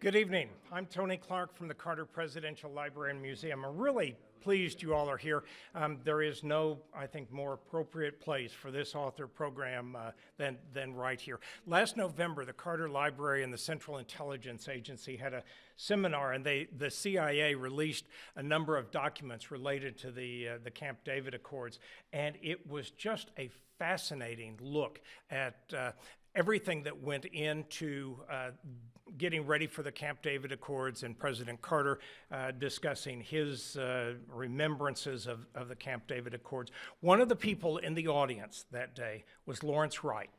Good evening. I'm Tony Clark from the Carter Presidential Library and Museum. I'm really pleased you all are here. There is no, I think, more appropriate place for this author program than right here. Last November, the Carter Library and the Central Intelligence Agency had a seminar, and the CIA released a number of documents related to the Camp David Accords, and it was just a fascinating look at everything that went into getting ready for the Camp David Accords, and President Carter discussing his remembrances of the Camp David Accords. One of the people in the audience that day was Lawrence Wright.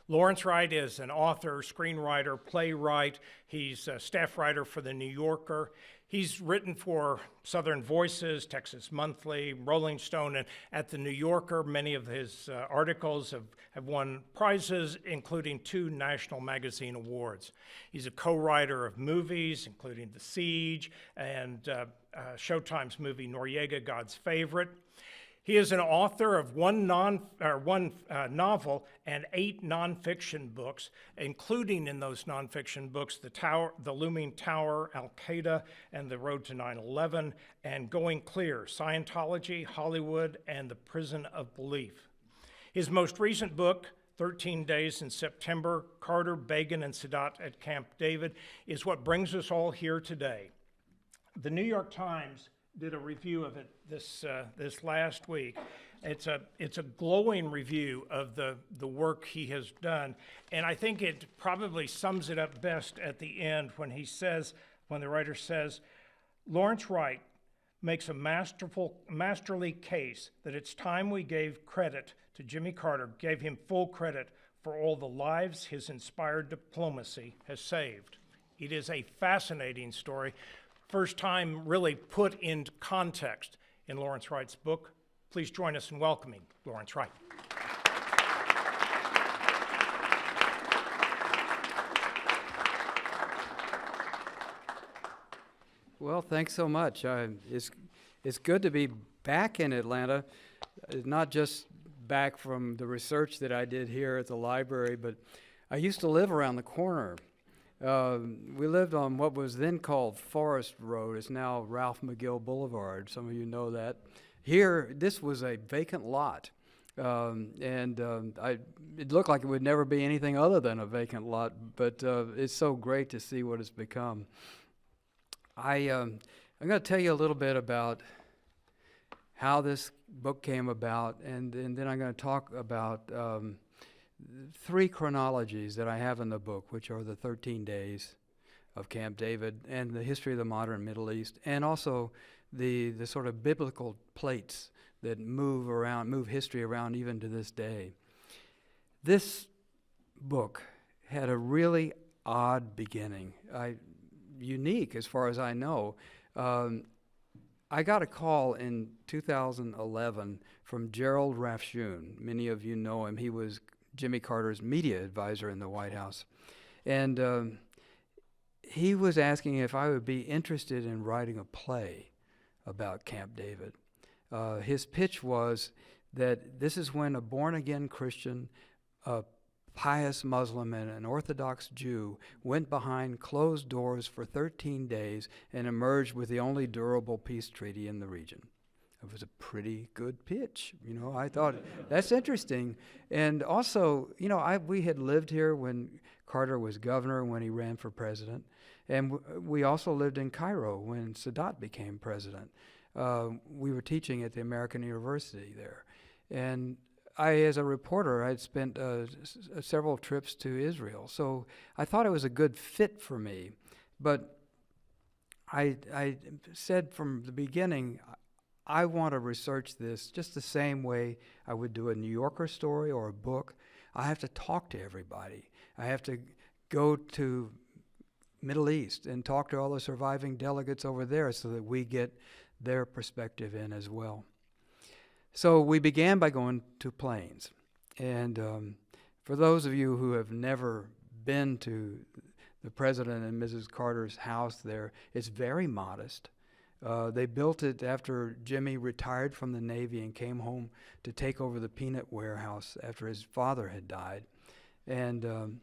Lawrence Wright is an author, screenwriter, playwright. He's a staff writer for The New Yorker. He's written for Southern Voices, Texas Monthly, Rolling Stone, and at The New Yorker, many of his articles have won prizes, including 2 National Magazine Awards. He's a co-writer of movies, including The Siege and Showtime's movie Noriega, God's Favorite. He is an author of one novel and 8 nonfiction books, including in those nonfiction books The Looming Tower, Al-Qaeda, and The Road to 9/11, and Going Clear, Scientology, Hollywood, and the Prison of Belief. His most recent book, 13 Days in September, Carter, Begin, and Sadat at Camp David, is what brings us all here today. The New York Times did a review of it this last week. It's a glowing review of the work he has done, and I think it probably sums it up best at the end when the writer says, Lawrence Wright makes a masterly case that it's time we gave credit to Jimmy Carter, gave him full credit for all the lives his inspired diplomacy has saved. It is a fascinating story. First time really put into context in Lawrence Wright's book. Please join us in welcoming Lawrence Wright. Well, thanks so much. It's good to be back in Atlanta, not just back from the research that I did here at the library, but I used to live around the corner. We lived on what was then called Forest Road. It's now Ralph McGill Boulevard. Some of you know that. Here, this was a vacant lot. It looked like it would never be anything other than a vacant lot, but it's so great to see what it's become. I'm going to tell you a little bit about how this book came about, and then I'm going to talk about 3 chronologies that I have in the book, which are the 13 days of Camp David and the history of the modern Middle East, and also the sort of biblical plates that move history around even to this day. This book had a really odd beginning, unique as far as I know. I got a call in 2011 from Gerald Rafshoon. Many of you know him. He was Jimmy Carter's media advisor in the White House. And he was asking if I would be interested in writing a play about Camp David. His pitch was that this is when a born-again Christian, a pious Muslim, and an Orthodox Jew went behind closed doors for 13 days and emerged with the only durable peace treaty in the region. It was a pretty good pitch. I thought, that's interesting. And also, we had lived here when Carter was governor, when he ran for president. And we also lived in Cairo when Sadat became president. We were teaching at the American University there. And as a reporter, I'd spent several trips to Israel. So I thought it was a good fit for me. But I said from the beginning, I want to research this just the same way I would do a New Yorker story or a book. I have to talk to everybody. I have to go to Middle East and talk to all the surviving delegates over there so that we get their perspective in as well. So we began by going to Plains. And for those of you who have never been to the President and Mrs. Carter's house there, it's very modest. They built it after Jimmy retired from the Navy and came home to take over the peanut warehouse after his father had died. And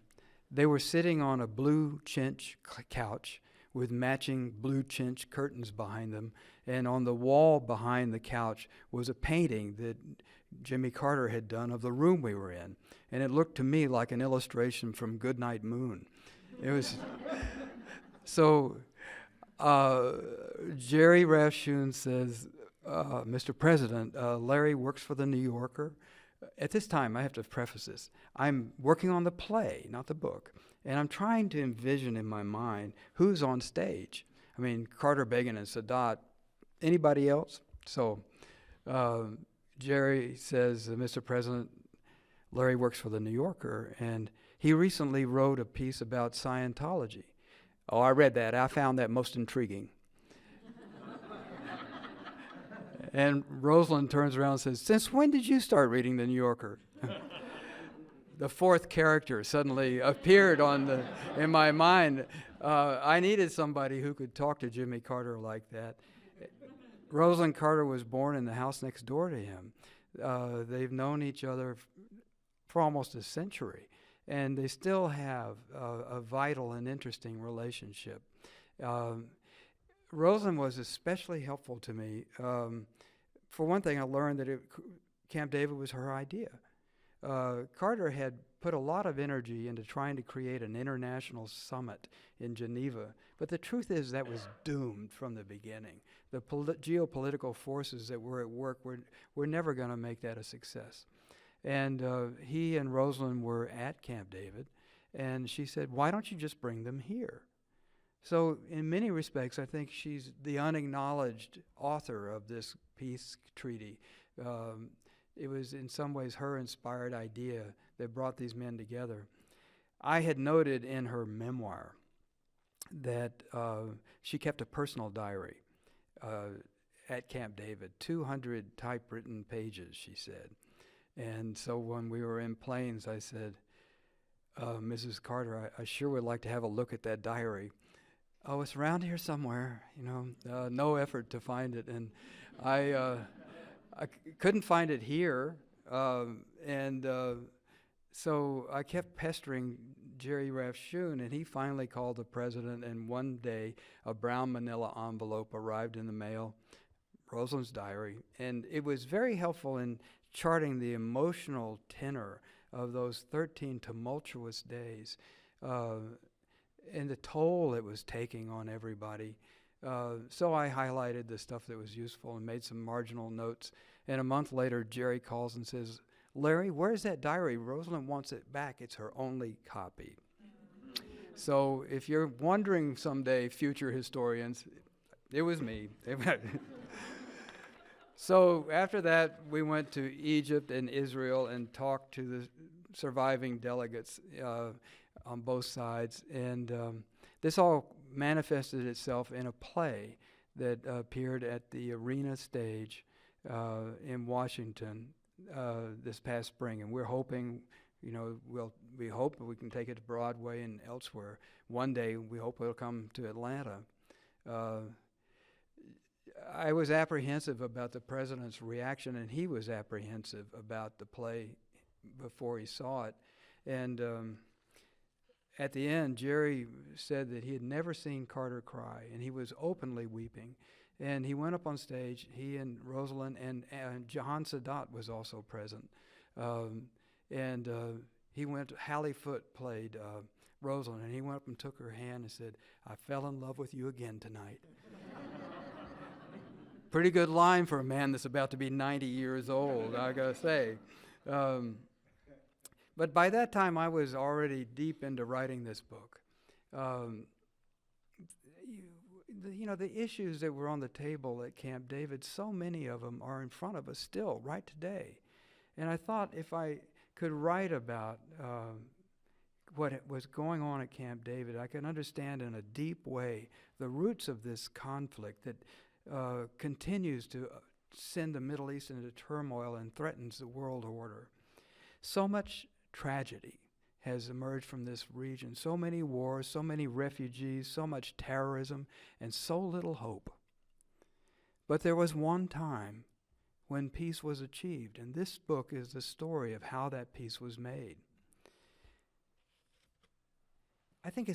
they were sitting on a blue chintz couch with matching blue chintz curtains behind them. And on the wall behind the couch was a painting that Jimmy Carter had done of the room we were in. And it looked to me like an illustration from Goodnight Moon. It was so Jerry Rafshoon says, Mr. President, Larry works for the New Yorker. At this time, I have to preface this. I'm working on the play, not the book. And I'm trying to envision in my mind who's on stage. I mean, Carter, Begin, and Sadat. Anybody else? So Jerry says, Mr. President, Larry works for the New Yorker, and he recently wrote a piece about Scientology. Oh, I read that. I found that most intriguing. And Rosalind turns around and says, since when did you start reading the New Yorker? The fourth character suddenly appeared in my mind. I needed somebody who could talk to Jimmy Carter like that. Rosalind Carter was born in the house next door to him. They've known each other for almost a century, and they still have a vital and interesting relationship. Rosalind was especially helpful to me. For one thing, I learned that Camp David was her idea. Carter had put a lot of energy into trying to create an international summit in Geneva, but the truth is that was doomed from the beginning. The geopolitical forces that were at work were never going to make that a success. And he and Rosalind were at Camp David, and she said, why don't you just bring them here? So in many respects, I think she's the unacknowledged author of this peace treaty. It was in some ways her inspired idea that brought these men together. I had noted in her memoir that she kept a personal diary at Camp David, 200 typewritten pages, she said. And so when we were in planes, I said, Mrs. Carter, I sure would like to have a look at that diary. Oh, it's around here somewhere, no effort to find it. And I couldn't find it here. So I kept pestering Jerry Rafshoon, and he finally called the president, and one day a brown manila envelope arrived in the mail, Rosalind's diary, and it was very helpful in charting the emotional tenor of those 13 tumultuous days. And the toll it was taking on everybody. So I highlighted the stuff that was useful and made some marginal notes. And a month later, Jerry calls and says, Larry, where's that diary? Rosalind wants it back. It's her only copy. So if you're wondering someday, future historians, it was me. So after that, we went to Egypt and Israel and talked to the surviving delegates on both sides, and this all manifested itself in a play that appeared at the Arena stage in Washington this past spring, and we're hoping, we hope we can take it to Broadway and elsewhere. One day, we hope it'll come to Atlanta. I was apprehensive about the president's reaction, and he was apprehensive about the play before he saw it, and at the end, Jerry said that he had never seen Carter cry, and he was openly weeping. And he went up on stage, he and Rosalind, and Jahan Sadat was also present. He went, Hallie Foote played Rosalind, and he went up and took her hand and said, I fell in love with you again tonight. Pretty good line for a man that's about to be 90 years old, I gotta say. But by that time, I was already deep into writing this book. The issues that were on the table at Camp David, so many of them are in front of us still, right today. And I thought if I could write about what was going on at Camp David, I could understand in a deep way the roots of this conflict that continues to send the Middle East into turmoil and threatens the world order. So much tragedy has emerged from this region. So many wars, so many refugees, so much terrorism, and so little hope. But there was one time when peace was achieved, and this book is the story of how that peace was made. I think it's